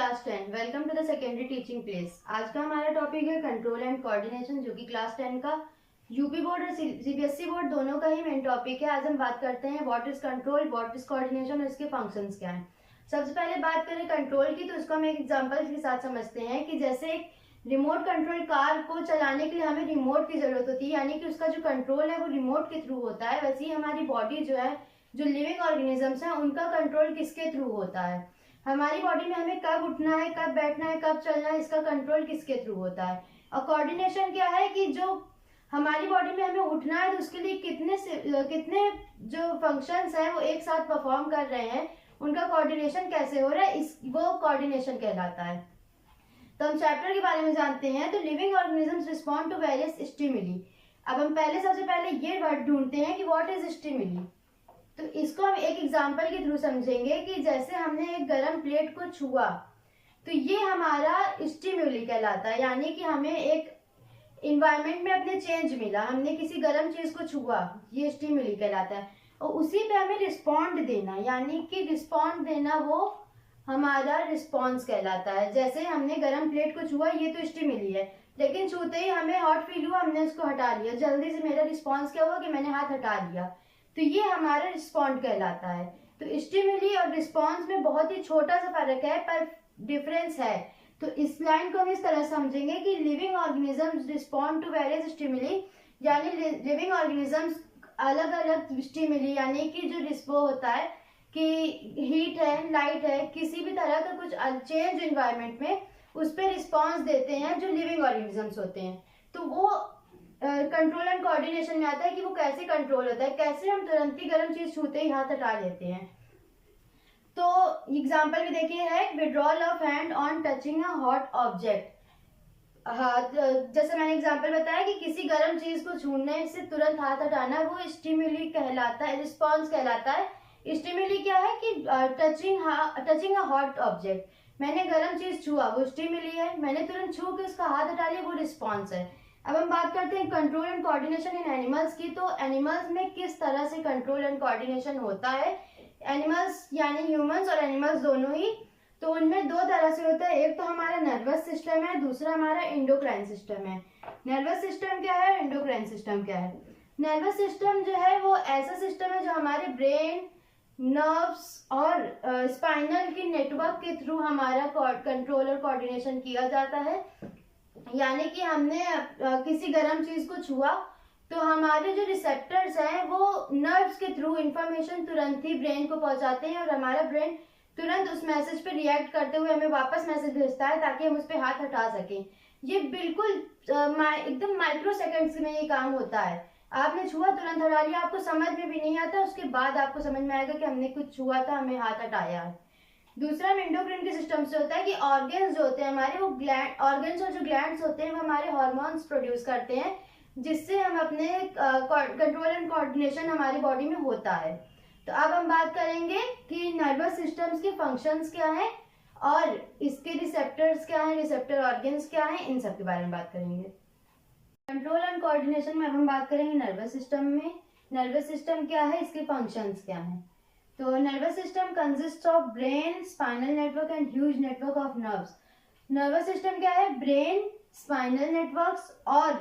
Class 10। Welcome to the secondary teaching place. आज का हमारा टॉपिक है कंट्रोल एंड कोऑर्डिनेशन, जो कि क्लास 10 का यूपी बोर्ड और सीबीएसई बोर्ड दोनों का ही मेन टॉपिक है। आज हम बात करते हैं what is control, what is coordination और इसके फंक्शंस क्या हैं। सबसे पहले बात करें कंट्रोल की, तो इसको हम एक एग्जांपल के साथ समझते हैं कि जैसे एक रिमोट कंट्रोल कार को चलाने के लिए हमें रिमोट की जरूरत होती है, यानी कि उसका जो कंट्रोल है वो रिमोट के थ्रू होता है। वैसे ही हमारी बॉडी जो है, जो लिविंग ऑर्गेनिजम्स हैं, उनका कंट्रोल किसके थ्रू होता है। हमारी बॉडी में हमें कब उठना है, कब बैठना है, कब चलना है, इसका कंट्रोल किसके थ्रू होता है। और कोऑर्डिनेशन क्या है कि जो हमारी बॉडी में हमें उठना है तो उसके लिए कितने जो फंक्शंस हैं वो एक साथ परफॉर्म कर रहे हैं, उनका कोऑर्डिनेशन कैसे हो रहा है, वो कोऑर्डिनेशन कहलाता है। तो हम चैप्टर के बारे में जानते हैं। तो living organisms respond to various stimuli. अब हम सबसे पहले ये वर्ड ढूंढते हैं कि व्हाट इज स्टिमुली। तो इसको हम एक एग्जांपल के थ्रू समझेंगे कि जैसे हमने एक गर्म प्लेट को छुआ तो ये हमारा स्टिमुली कहलाता है, यानी कि हमें एक इन्वायरमेंट में अपने चेंज मिला, हमने किसी गर्म चीज को छुआ, ये स्टिमुली कहलाता है। और उसी पे हमें रिस्पॉन्ड देना, यानी कि रिस्पॉन्ड देना, वो हमारा रिस्पॉन्स कहलाता है। जैसे हमने गर्म प्लेट को छुआ, ये तो स्टिमुली है, लेकिन छूते ही हमें हॉट फील हुआ, हमने उसको हटा लिया, जल्दी से मेरा रिस्पॉन्स क्या हुआ कि मैंने हाथ हटा लिया, तो ये हमारा रिस्पॉन्ड कहलाता है। तो स्टिमुली और रिस्पॉन्स में बहुत ही छोटा सा फर्क है, पर डिफरेंस है। तो इस लाइन को हम इस तरह समझेंगे कि living organisms respond to various stimuli, यानी लिविंग ऑर्गेनिजम्स अलग अलग स्टिमुली, यानी कि जो रिस्पो होता है कि हीट है, लाइट है, किसी भी तरह का कुछ चेंज इन्वायरमेंट में, उस पर रिस्पॉन्स देते हैं जो लिविंग ऑर्गेनिजम्स होते हैं। तो वो कंट्रोल एंड कोऑर्डिनेशन में आता है कि वो कैसे कंट्रोल होता है, कैसे हम तुरंत ही गर्म चीज छूते ही हाथ हटा लेते हैं। तो एग्जांपल भी देखिए है withdrawal of hand on touching a hot object. हाँ, जैसे मैंने एग्जांपल बताया कि किसी गर्म चीज को छूने से तुरंत हाथ हटाना, वो स्टिमुली कहलाता है, रिस्पॉन्स कहलाता है। स्टिमुली क्या है कि टचिंग अ हॉट ऑब्जेक्ट, मैंने गर्म चीज छुआ, वो स्टिमुली है, मैंने तुरंत छू के उसका हाथ हटा लिया, वो रिस्पॉन्स है। अब हम बात करते हैं control and coordination in animals की। तो एनिमल्स में किस तरह से कंट्रोल एंड कोऑर्डिनेशन होता है। एनिमल्स यानी ह्यूमंस और एनिमल्स दोनों ही, तो उनमें दो तरह से होता है। एक तो हमारा नर्वस सिस्टम है, दूसरा हमारा इंडोक्राइन सिस्टम है। नर्वस सिस्टम क्या है, इंडोक्राइन सिस्टम क्या है। नर्वस सिस्टम जो है वो ऐसा सिस्टम है जो हमारे ब्रेन, नर्व्स और स्पाइनल के नेटवर्क के थ्रू हमारा कंट्रोल और कोऑर्डिनेशन किया जाता है। यानी कि हमने किसी गर्म चीज को छुआ तो हमारे जो रिसेप्टर्स हैं वो नर्व्स के थ्रू इंफॉर्मेशन तुरंत ही ब्रेन को पहुंचाते हैं, और हमारा ब्रेन तुरंत उस मैसेज पे रिएक्ट करते हुए हमें वापस मैसेज भेजता है ताकि हम उस पर हाथ हटा सकें। ये बिल्कुल एकदम माइक्रो सेकेंड्स में ये काम होता है। आपने छुआ, तुरंत हटा लिया, आपको समझ में भी नहीं आता, उसके बाद आपको समझ में आएगा कि हमने कुछ छुआ था, हमें हाथ हटाया। दूसरा एंडोक्राइन के सिस्टम से होता है कि ऑर्गन्स जो होते हैं हमारे, वो ऑर्गन्स और जो ग्लैंड्स होते हैं वो हमारे हार्मोन्स प्रोड्यूस करते हैं, जिससे हम अपने कंट्रोल एंड कोऑर्डिनेशन हमारी बॉडी में होता है। तो अब हम बात करेंगे कि नर्वस सिस्टम्स के फंक्शंस क्या हैं और इसके रिसेप्टर्स क्या हैं, रिसेप्टर ऑर्गन्स क्या हैं, इन सब के बारे में बात करेंगे। कंट्रोल एंड कोऑर्डिनेशन में अब हम बात करेंगे नर्वस सिस्टम में। नर्वस सिस्टम क्या है, इसके फंक्शंस क्या हैं। तो nervous system consist of brain, spinal network and huge network of nerves. Nervous system क्या है, ब्रेन, स्पाइनल नेटवर्क्स और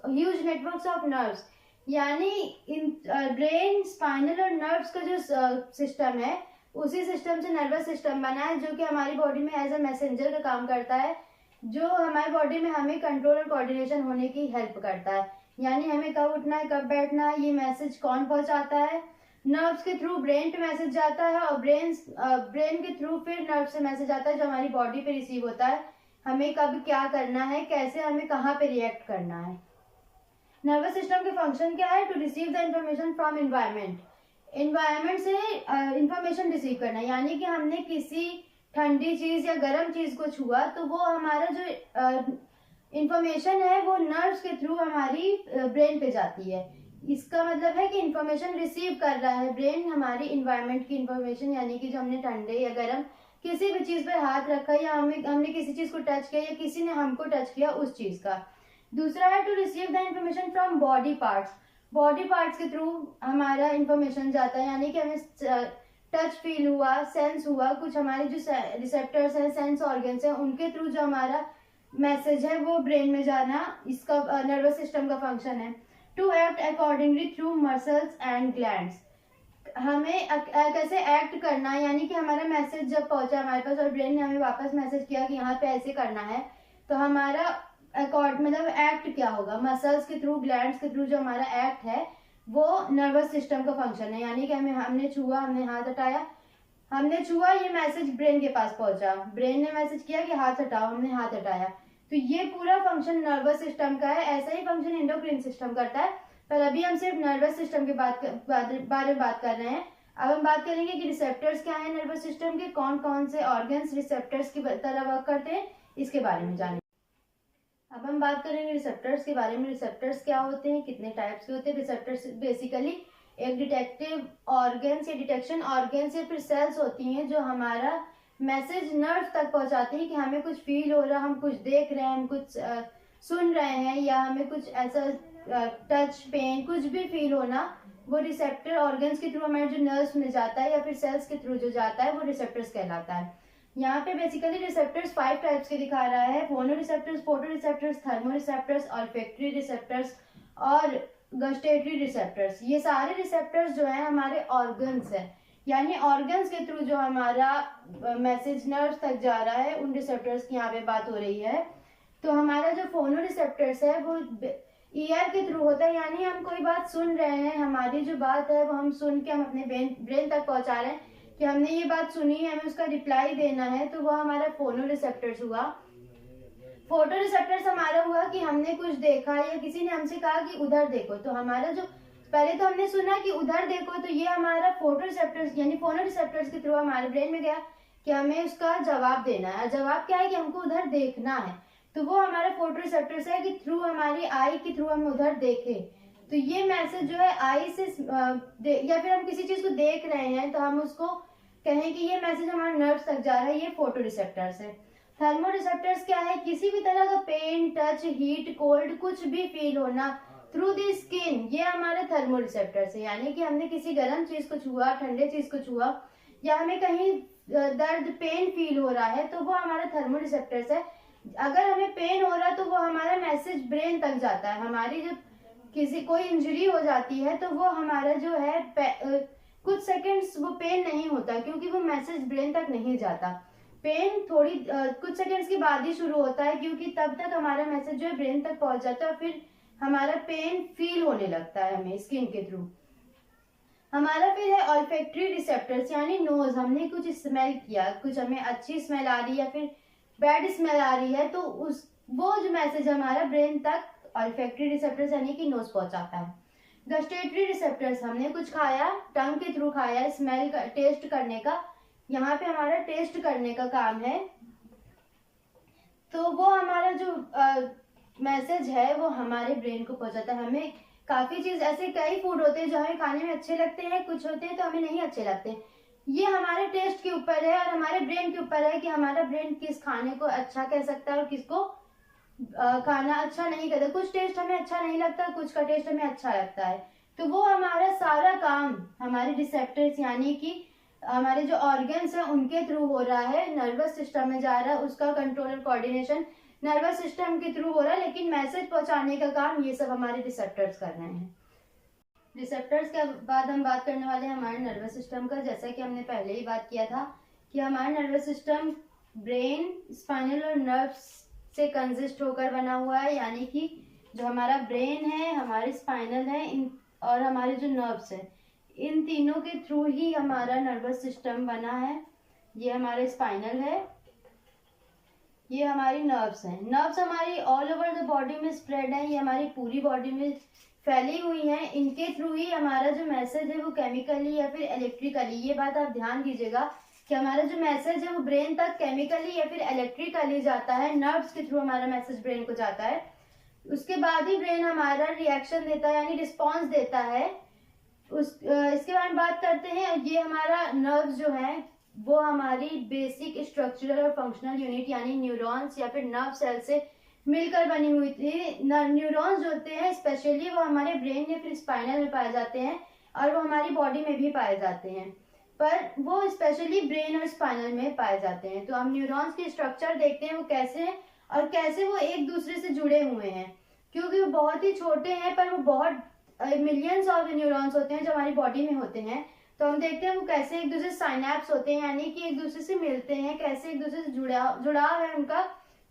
ह्यूज नेटवर्क्स ऑफ नर्व्स, यानी इन ब्रेन, स्पाइनल और नर्व्स का जो सिस्टम है, उसी सिस्टम से नर्वस सिस्टम बना है, जो कि हमारी बॉडी में एज ए मैसेंजर का काम करता है, जो हमारी बॉडी में हमें कंट्रोल और कोऑर्डिनेशन होने की हेल्प करता है। यानी हमें कब उठना है, कब बैठना है, ये मैसेज कौन पहुंचाता है, नर्व्स के थ्रू ब्रेन पे मैसेज जाता है, और ब्रेन के थ्रू फिर नर्व से मैसेज आता है जो हमारी बॉडी पे रिसीव होता है, हमें कब क्या करना है, कैसे हमें कहाँ पे रिएक्ट करना है। नर्वस सिस्टम के फंक्शन क्या है, to receive the information from environment से इंफॉर्मेशन रिसीव करना, यानी कि हमने किसी ठंडी चीज या गर्म चीज को छुआ तो वो हमारा जो इंफॉर्मेशन है वो नर्व्स के थ्रू हमारी ब्रेन पे जाती है। इसका मतलब है कि इंफॉर्मेशन रिसीव कर रहा है ब्रेन हमारी इन्वायरमेंट की इंफॉर्मेशन, यानी कि जो हमने ठंडे या गर्म किसी भी चीज पर हाथ रखा, या हमने किसी चीज को टच किया, या किसी ने हमको टच किया, उस चीज का। दूसरा है to receive the information from body parts के थ्रू हमारा इंफॉर्मेशन जाता है, यानी कि हमें टच फील हुआ, सेंस हुआ, कुछ हमारे जो रिसेप्टर्स हैं, सेंस ऑर्गन्स हैं, उनके थ्रू जो हमारा मैसेज है वो ब्रेन में जाना, इसका नर्वस सिस्टम का फंक्शन है। To act accordingly through muscles and glands, हमें कैसे एक्ट करना है, यानी कि हमारा मैसेज जब पहुंचा हमारे पास और ब्रेन ने हमें वापस मैसेज किया कि यहाँ पे ऐसे करना है, तो हमारा मतलब एक्ट क्या होगा, मसल्स के थ्रू, ग्लैंड्स के थ्रू जो हमारा एक्ट है वो नर्वस सिस्टम का फंक्शन है। यानी कि हमने छुआ, हमने हाथ हटाया, हमने छुआ, ये मैसेज ब्रेन के पास पहुंचा, ब्रेन ने मैसेज किया कि हाथ हटाओ, हमने हाथ हटाया, तो ये पूरा फंक्शन नर्वस सिस्टम का है। ऐसा ही फंक्शन एंडोक्राइन सिस्टम करता है, पर अभी हम सिर्फ नर्वस सिस्टम के बारे में बात कर रहे हैं। अब हम बात करेंगे कि रिसेप्टर्स क्या है नर्वस सिस्टम के, कौन कौन से ऑर्गन्स रिसेप्टर्स की तरह वर्क करते हैं, इसके बारे में जानेंगे। अब हम बात करेंगे रिसेप्टर्स के बारे में। रिसेप्टर्स क्या होते हैं, कितने टाइप्स के होते हैं। रिसेप्टर्स बेसिकली एक डिटेक्टिव ऑर्गन्स या डिटेक्शन ऑर्गन्स या फिर सेल्स होती हैं जो हमारा मैसेज नर्व तक पहुंचाती हैं कि हमें कुछ फील हो रहा, हम कुछ देख रहे हैं, हम कुछ सुन रहे हैं, या हमें कुछ ऐसा टच, पेन, कुछ भी फील होना, वो रिसेप्टर ऑर्गन्स के थ्रू हमारे जो नर्व्स में जाता है या फिर सेल्स के थ्रू जो जाता है वो रिसेप्टर्स कहलाता है। यहाँ पे बेसिकली रिसेप्टर्स 5 टाइप्स के दिखा रहा है, फोनो receptors, photo receptors, thermo receptors, olfactory receptors और गस्टेटरी रिसेप्टर्स। ये सारे रिसेप्टर्स जो है हमारे ऑर्गन्स है, यानी ऑर्गन्स के थ्रू जो हमारा मैसेज नर्व तक जा रहा है, उन रिसेप्टर्स की यहाँ पे बात हो रही है। तो हमारा जो फोनो रिसेप्टर्स है वो ईयर के थ्रू होता है, यानी हम कोई बात सुन रहे हैं, हमारी जो बात है वो हम सुन के हम अपने ब्रेन तक पहुंचा रहे हैं कि हमने ये बात सुनी है, हमें उसका रिप्लाई देना है, तो वो हमारा फोनो रिसेप्टर्स हुआ। फोटो रिसेप्टर्स हमारा हुआ कि हमने कुछ देखा या किसी ने हमसे कहा कि उधर देखो, तो हमारा जो पहले तो हमने सुना कि उधर देखो, तो ये हमारा फोटो रिसेप्टर्स यानी फोनो रिसेप्टर्स के थ्रू हमारे ब्रेन में गया कि हमें उसका जवाब देना है। जवाब क्या है कि हमको उधर देखना है, तो वो हमारा फोटो रिसेप्टर्स है कि थ्रू हमारी आई के थ्रू हम उधर देखें। तो ये मैसेज जो है आई से या फिर हम किसी चीज को देख रहे हैं तो हम उसको कहें कि ये मैसेज हमारे नर्व्स तक जा रहा है, ये फोटो रिसेप्टर्स है। थर्मो रिसेप्टर्स क्या है, किसी भी तरह का पेन, टच, हीट, कोल्ड, कुछ भी फील होना थ्रू द स्किन, ये हमारे थर्मो रिसेप्टर्स है। यानी कि हमने किसी गर्म चीज को छुआ, ठंडे चीज को छुआ, या हमें कहीं दर्द, पेन फील हो रहा है, तो वो हमारा थर्मो रिसेप्टर्स है। अगर हमें पेन हो रहा है तो वो हमारा मैसेज ब्रेन तक जाता है। हमारी जो कोई इंजरी हो जाती है तो वो हमारा जो है कुछ सेकंड्स वो पेन नहीं होता, क्योंकि वो मैसेज ब्रेन तक नहीं जाता। पेन थोड़ी कुछ सेकंड्स के बाद ही शुरू होता है, क्योंकि तब तक हमारा मैसेज जो है ब्रेन तक पहुंच जाता है, फिर हमारा पेन फील होने लगता है हमें स्किन के थ्रू। हमारा फिर है ऑल्फैक्टरी रिसेप्टर्स, यानी नोज, हमने कुछ स्मेल किया, कुछ हमें अच्छी स्मेल आ रही है या फिर बैड स्मेल आ रही है, तो वो जो मैसेज हमारा ब्रेन तक ऑल्फैक्टरी रिसेप्टर्स यानी कि नोज पहुंचाता है। गस्टेटरी रिसेप्टर्स, हमने कुछ खाया, टंग के थ्रू खाया, स्मेल का टेस्ट करने का, यहाँ पे हमारा टेस्ट करने का काम है, तो वो हमारा जो मैसेज है वो हमारे ब्रेन को पहुंचाता है। हमें काफी चीज, ऐसे कई फूड होते हैं जो हमें खाने में अच्छे लगते हैं, कुछ होते हैं तो हमें नहीं अच्छे लगते। ये हमारे टेस्ट के ऊपर है और हमारे ब्रेन के ऊपर है कि हमारा ब्रेन किस खाने को अच्छा कह सकता है और किसको खाना अच्छा नहीं करता। कुछ टेस्ट हमें अच्छा नहीं लगता, कुछ का टेस्ट हमें अच्छा लगता है, तो वो हमारा सारा काम हमारे रिसेप्टर्स यानी कि हमारे जो ऑर्गन्स हैं उनके थ्रू हो रहा है, नर्वस सिस्टम में जा रहा है, उसका कंट्रोल और कोऑर्डिनेशन नर्वस सिस्टम के थ्रू हो रहा है, लेकिन मैसेज पहुंचाने का काम ये सब हमारे रिसेप्टर्स कर रहे हैं। रिसेप्टर्स के बाद हम बात करने वाले हैं हमारे नर्वस सिस्टम का। जैसा कि हमने पहले ही बात किया था कि हमारा नर्वस सिस्टम ब्रेन, स्पाइनल और नर्व्स से कंसिस्ट होकर बना हुआ है, यानी कि जो हमारा ब्रेन है, हमारे स्पाइनल है और हमारे जो नर्व्स है, इन तीनों के थ्रू ही हमारा नर्वस सिस्टम बना है। ये हमारे स्पाइनल है, ये हमारी नर्व्स हैं। नर्व्स हमारी ऑल ओवर द बॉडी में स्प्रेड है, ये हमारी पूरी बॉडी में फैली हुई हैं। इनके थ्रू ही हमारा जो मैसेज है वो केमिकली या फिर इलेक्ट्रिकली, ये बात आप ध्यान दीजिएगा कि हमारा जो मैसेज है वो ब्रेन तक केमिकली या फिर इलेक्ट्रिकली जाता है। नर्व्स के थ्रू हमारा मैसेज ब्रेन को जाता है, उसके बाद ही ब्रेन हमारा रिएक्शन देता है यानी रिस्पॉन्स देता है। इसके बारे में बात करते हैं। ये हमारा नर्व्स जो है वो हमारी बेसिक स्ट्रक्चरल और फंक्शनल यूनिट यानी न्यूरॉन्स या फिर नर्व सेल से मिलकर बनी हुई थी। न्यूरॉन्स जो होते हैं स्पेशली वो हमारे ब्रेन या फिर स्पाइनल में पाए जाते हैं और वो हमारी बॉडी में भी पाए जाते हैं। पर वो स्पेशली ब्रेन और स्पाइनल में पाए जाते हैं। तो हम न्यूरॉन्स के स्ट्रक्चर देखते हैं वो कैसे हैं और कैसे वो एक दूसरे से जुड़े हुए हैं, क्योंकि वो बहुत ही छोटे हैं पर वो बहुत मिलियंस ऑफ न्यूरॉन्स होते हैं जो हमारी बॉडी में होते हैं। तो हम देखते हैं वो कैसे एक दूसरे से साइनैप्स होते हैं, यानी कि एक दूसरे से मिलते हैं, कैसे एक दूसरे से जुड़ाव है उनका,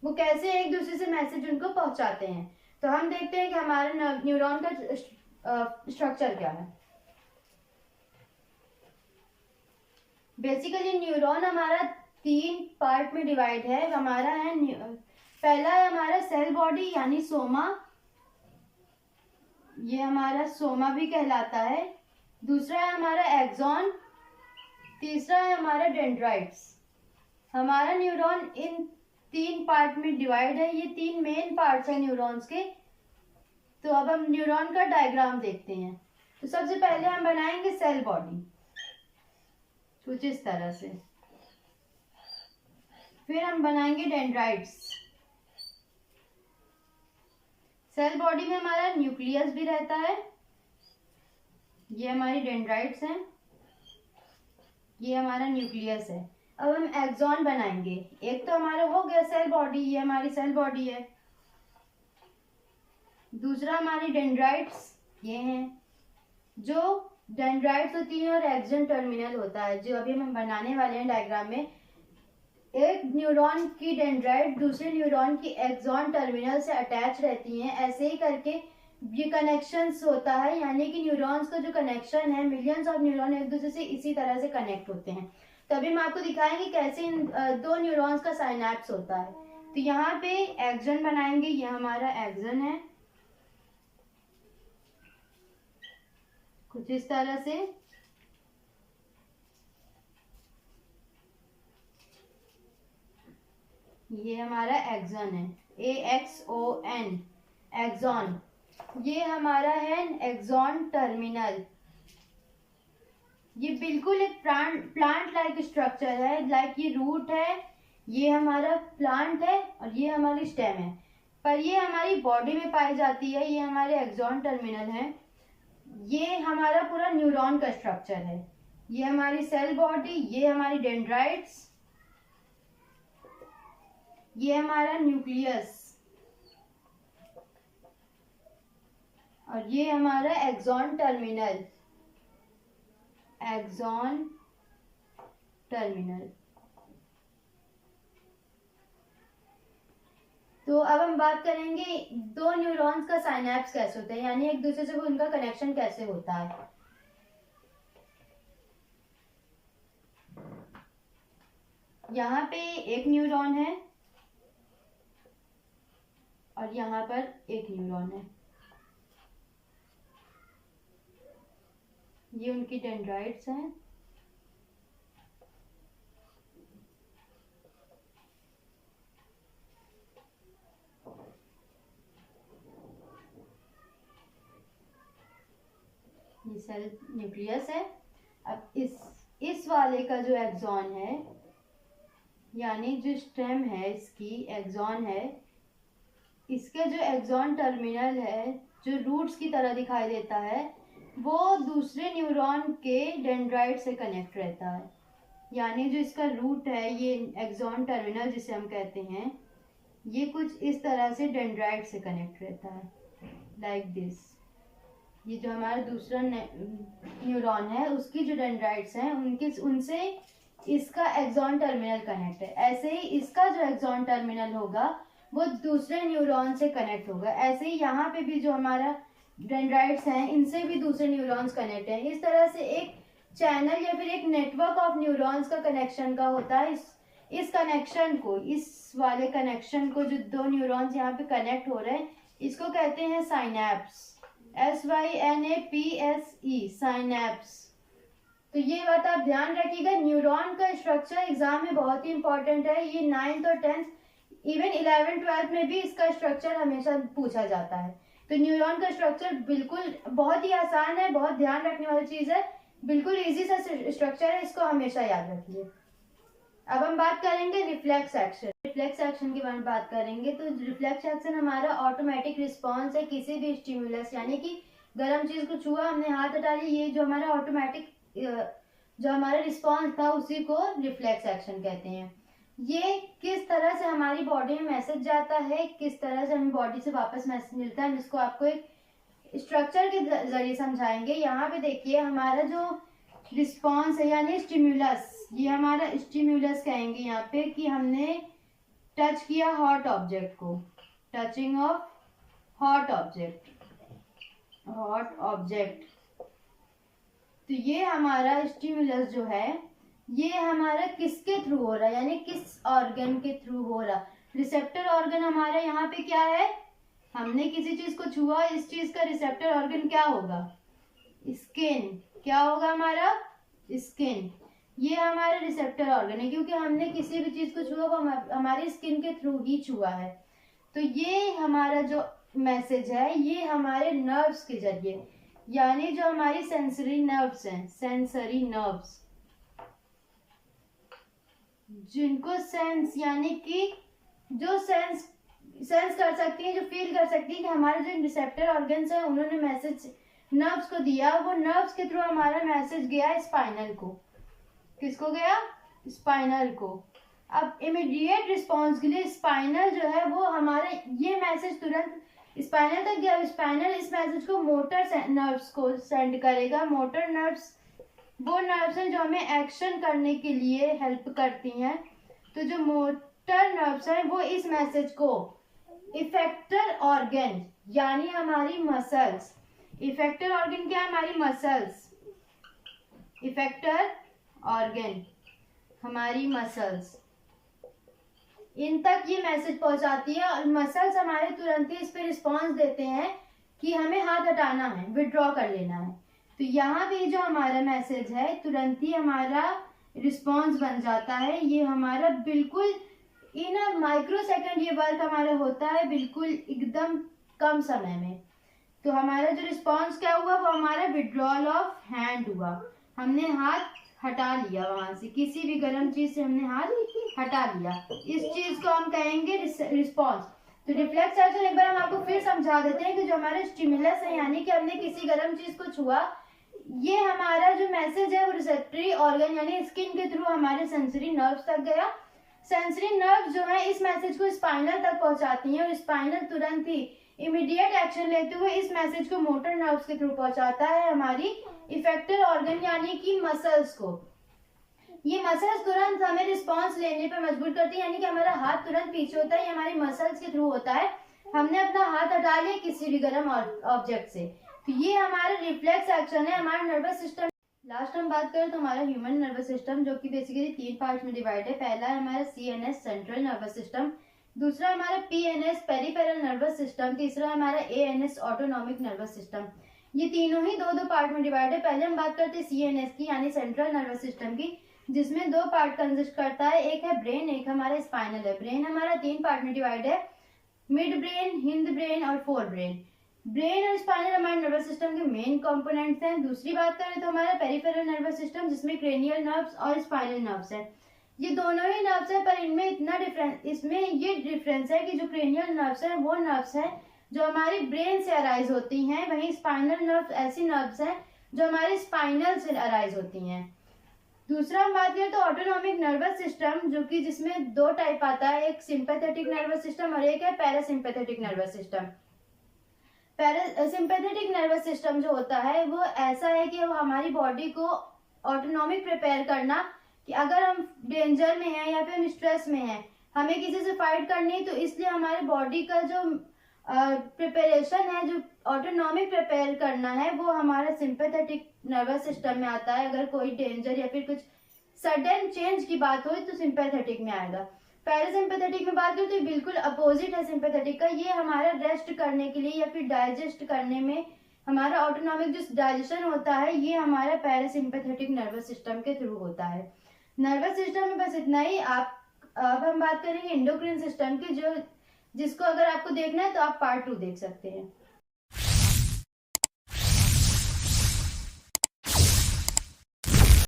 वो कैसे एक दूसरे से मैसेज उनको पहुंचाते हैं। तो हम देखते हैं कि हमारे न्यूरॉन का स्ट्रक्चर क्या है। बेसिकली न्यूरॉन हमारा 3 पार्ट में डिवाइड है। हमारा है पहला है हमारा सेल बॉडी यानी सोमा, ये हमारा सोमा भी कहलाता है। दूसरा है हमारा एक्सॉन, तीसरा है हमारा डेंड्राइट्स। हमारा न्यूरॉन इन 3 पार्ट में डिवाइड है, ये 3 मेन पार्ट्स हैं न्यूरॉन्स के। तो अब हम न्यूरॉन का डायग्राम देखते हैं। तो सबसे पहले हम बनाएंगे सेल बॉडी कुछ इस तरह से, फिर हम बनाएंगे डेंड्राइट्स। सेल बॉडी में हमारा न्यूक्लियस भी रहता है, ये हमारी डेंड्राइट्स हैं, ये हमारा न्यूक्लियस है। अब हम एक्सॉन बनाएंगे। एक तो हमारा हो गया सेल बॉडी, ये हमारी सेल बॉडी है। दूसरा हमारी डेंड्राइट्स ये हैं, जो डेंड्राइट्स होती है और एक्सॉन टर्मिनल होता है, जो अभी हम बनाने वाले हैं डायग्राम में। एक न्यूरॉन की डेंड्राइट दूसरे न्यूरॉन की एक्सॉन टर्मिनल से अटैच रहती हैं। ऐसे ही करके ये कनेक्शंस होता है, यानी कि न्यूरॉन्स का जो कनेक्शन है, मिलियंस ऑफ न्यूरॉन एक दूसरे से इसी तरह से कनेक्ट होते हैं। तभी हम आपको दिखाएंगे कैसे इन 2 न्यूरॉन्स का साइनैप्स होता है। तो यहाँ पे एक्सॉन बनाएंगे, ये हमारा एक्सॉन है कुछ इस तरह से। ये हमारा एक्सॉन है, AXON एक्सॉन। ये हमारा है एक्सॉन टर्मिनल। ये बिल्कुल एक प्लांट लाइक स्ट्रक्चर है, लाइक ये रूट है, ये हमारा प्लांट है और ये हमारी स्टेम है, पर ये हमारी बॉडी में पाई जाती है। ये हमारे एक्सॉन टर्मिनल है। ये हमारा पूरा न्यूरॉन का स्ट्रक्चर है। ये हमारी सेल बॉडी, ये हमारी डेंड्राइट्स, ये हमारा न्यूक्लियस और ये हमारा एक्सॉन टर्मिनल। Axon terminal. तो अब हम बात करेंगे 2 न्यूरॉन्स का साइनैप्स कैसे होता है, यानी एक दूसरे से उनका कनेक्शन कैसे होता है। यहाँ पे एक न्यूरॉन है और यहाँ पर एक न्यूरॉन है, ये उनकी डेंड्राइट्स हैं। ये सेल न्यूक्लियस है। अब इस वाले का जो एक्सॉन है, यानी जो स्टेम है इसकी एक्सॉन है, इसके जो एक्सॉन टर्मिनल है जो रूट्स की तरह दिखाई देता है, वो दूसरे न्यूरॉन के डेंड्राइट से कनेक्ट रहता है। यानी जो इसका रूट है, ये एक्सॉन टर्मिनल जिसे हम कहते हैं, ये कुछ इस तरह से डेंड्राइट से कनेक्ट रहता है, लाइक दिस। ये जो हमारा दूसरा न्यूरॉन है उसकी जो डेंड्राइट्स हैं उनसे इसका एक्सॉन टर्मिनल कनेक्ट है। ऐसे ही इसका जो एक्सॉन टर्मिनल होगा वो दूसरे न्यूरॉन से कनेक्ट होगा। ऐसे ही यहाँ पे भी जो हमारा डेंड्राइट्स हैं इनसे भी दूसरे न्यूरॉन्स कनेक्ट हैं। इस तरह से एक चैनल या फिर एक नेटवर्क ऑफ न्यूरॉन्स का कनेक्शन का होता है। इस कनेक्शन को, इस वाले कनेक्शन को, जो 2 न्यूरॉन्स यहाँ पे कनेक्ट हो रहे हैं, इसको कहते हैं साइनैप्स। SYNAPSE synapse. तो ये बात आप ध्यान रखिएगा, न्यूरॉन का स्ट्रक्चर एग्जाम में बहुत ही इंपॉर्टेंट है। ये 9th और 10th, इवन 11th 12th में भी इसका स्ट्रक्चर हमेशा पूछा जाता है। तो न्यूरॉन का स्ट्रक्चर बिल्कुल बहुत ही आसान है, बहुत ध्यान रखने वाली चीज है, बिल्कुल इजी सा स्ट्रक्चर है, इसको हमेशा याद रखिए। अब हम बात करेंगे रिफ्लेक्स एक्शन। रिफ्लेक्स एक्शन के बारे में बात करेंगे। तो रिफ्लेक्स एक्शन हमारा ऑटोमेटिक रिस्पॉन्स है किसी भी स्टिमुलस, यानी कि गर्म चीज को छुआ, हमने हाथ हटा लिया, ये जो हमारा ऑटोमेटिक जो हमारा रिस्पॉन्स था उसी को रिफ्लेक्स एक्शन कहते हैं। ये किस तरह से हमारी बॉडी में मैसेज जाता है, किस तरह से हमें बॉडी से वापस मैसेज मिलता है, जिसको आपको एक स्ट्रक्चर के जरिए समझाएंगे। यहाँ पे देखिए हमारा जो रिस्पॉन्स है यानी स्टिम्युलस, ये हमारा स्टिम्युलस कहेंगे यहाँ पे कि हमने टच किया हॉट ऑब्जेक्ट को, टचिंग ऑफ हॉट ऑब्जेक्ट। तो ये हमारा स्टिम्युलस जो है ये हमारा किसके थ्रू हो रहा है, यानी किस ऑर्गन के थ्रू हो रहा। रिसेप्टर ऑर्गन हमारा यहाँ पे क्या है, हमने किसी चीज को छुआ, इस चीज का रिसेप्टर ऑर्गन क्या होगा, स्किन। क्या होगा हमारा, स्किन। ये हमारा रिसेप्टर ऑर्गन है क्योंकि हमने किसी भी चीज को छुआ वो हमारी स्किन के थ्रू ही छुआ है। तो ये हमारा जो मैसेज है ये हमारे नर्व्स के जरिए, यानी जो हमारी सेंसरी नर्व्स हैं, सेंसरी नर्व्स, जिनको सेंस यानी कि जो सेंस कर सकती है, जो फील कर सकती है कि हमारे जो रिसेप्टर ऑर्गन्स है उन्होंने मैसेज नर्व्स को दिया, वो नर्व्स के थ्रू हमारा मैसेज गया स्पाइनल को। किसको गया, स्पाइनल को। अब इमीडिएट रिस्पॉन्स के लिए स्पाइनल जो है वो हमारे ये मैसेज तुरंत स्पाइनल तक गया। स्पाइनल इस मैसेज को मोटर नर्व्स को सेंड करेगा। मोटर नर्व्स वो नर्व्स हैं जो हमें एक्शन करने के लिए हेल्प करती हैं। तो जो मोटर नर्व्स हैं वो इस मैसेज को इफेक्टर ऑर्गन यानी हमारी मसल्स, इफेक्टर ऑर्गन क्या है, हमारी मसल्स, इफेक्टर ऑर्गन हमारी मसल्स, इन तक ये मैसेज पहुंचाती है और मसल्स हमारे तुरंत ही इस पे रिस्पॉन्स देते हैं कि हमें हाथ हटाना है, विड्रॉ कर लेना है। तो यहाँ पे जो हमारा मैसेज है तुरंत ही हमारा रिस्पॉन्स बन जाता है। ये हमारा बिल्कुल इन अ माइक्रो सेकेंड ये वर्क हमारा होता है, बिल्कुल एकदम कम समय में। तो हमारा जो रिस्पॉन्स क्या हुआ वो हमारा विड्रॉल ऑफ हैंड हुआ, हमने हाथ हटा लिया वहां से, किसी भी गर्म चीज से हमने हाथ हटा लिया। इस चीज को हम कहेंगे रिस्पॉन्स। तो रिफ्लेक्स एक्शन एक बार हम आपको फिर समझा देते हैं कि जो हमारा स्टिमुलस है यानी कि हमने किसी गर्म चीज को छुआ, ये हमारा जो मैसेज है वो रिसेप्टरी ऑर्गन यानी स्किन के थ्रू हमारे सेंसरी नर्व्स तक गया। सेंसरी नर्व जो है इस मैसेज को स्पाइनल तक पहुंचाती हैं और स्पाइनल तुरंत ही इमीडिएट एक्शन लेते हुए इस मैसेज को मोटर नर्व्स के थ्रू पहुंचाता है हमारी इफेक्टर ऑर्गन यानी कि मसल्स को। ये मसल्स तुरंत हमें रिस्पॉन्स लेने पर मजबूर करती है, यानी कि हमारा हाथ तुरंत पीछे होता है, ये हमारी मसल्स के थ्रू होता है। हमने अपना हाथ हटा लिया किसी भी गर्म ऑब्जेक्ट से, तो ये हमारा रिफ्लेक्स एक्शन है हमारा नर्वस सिस्टम। लास्ट हम बात करें तो हमारा ह्यूमन नर्वस सिस्टम जो कि बेसिकली 3 पार्ट्स में डिवाइड है। पहला है हमारा CNS सेंट्रल नर्वस सिस्टम, दूसरा हमारा PNS पेरिफेरल नर्वस सिस्टम, तीसरा हमारा ANS ऑटोनॉमिक नर्वस सिस्टम। ये तीनों ही 2-2 पार्ट में डिवाइड है। पहले हम बात करते हैं CNS की यानी सेंट्रल नर्वस सिस्टम की, जिसमें 2 पार्ट कंसिस्ट करता है, एक है ब्रेन, एक हमारा स्पाइनल है। ब्रेन हमारा 3 पार्ट में डिवाइड है, मिड ब्रेन, हिंद ब्रेन और फोर ब्रेन। ब्रेन और स्पाइनल हमारे नर्वस सिस्टम के मेन कंपोनेंट्स हैं। दूसरी बात करें तो हमारा पेरिफेरल नर्वस सिस्टम जिसमें क्रेनियल नर्व्स और स्पाइनल नर्व्स है। ये दोनों ही नर्व्स है, पर इनमें इतना डिफरेंस, इसमें ये डिफरेंस है कि जो क्रेनियल नर्व्स है वो नर्व्स है जो हमारी ब्रेन से अराइज होती हैं, वहीं स्पाइनल नर्व्स ऐसी नर्व्स हैं जो हमारे स्पाइनल से अराइज होती हैं। दूसरा हम बात करें तो ऑटोनॉमिक नर्वस सिस्टम जो कि जिसमें 2 टाइप आता है, एक सिंपैथेटिक नर्वस सिस्टम और एक है parasympathetic nervous system. Parasympathetic nervous system जो होता है वो ऐसा है कि वो हमारी बॉडी को ऑटोनॉमिक प्रिपेयर करना कि अगर हम डेंजर में हैं या फिर हम स्ट्रेस में हैं, हमें किसी से फाइट करनी है, तो इसलिए हमारे बॉडी का जो प्रिपरेशन है, जो ऑटोनॉमिक प्रिपेयर करना है, वो हमारा सिंपैथेटिक नर्वस सिस्टम में आता है। अगर कोई डेंजर या फिर कुछ सडन चेंज की बात हो तो सिंपैथेटिक में आएगा। पैरासिम्पैथेटिक में बात करें तो बिल्कुल अपोजिट है सिंपैथेटिक का। ये हमारा रेस्ट करने के लिए या फिर डाइजेस्ट करने में हमारा ऑटोनॉमिक जो डाइजेशन होता है ये हमारा पैरासिम्पैथेटिक नर्वस सिस्टम के थ्रू होता है। नर्वस सिस्टम में बस इतना ही। अब हम बात करेंगे एंडोक्राइन सिस्टम की, जो जिसको अगर आपको देखना है तो आप पार्ट 2 देख सकते हैं।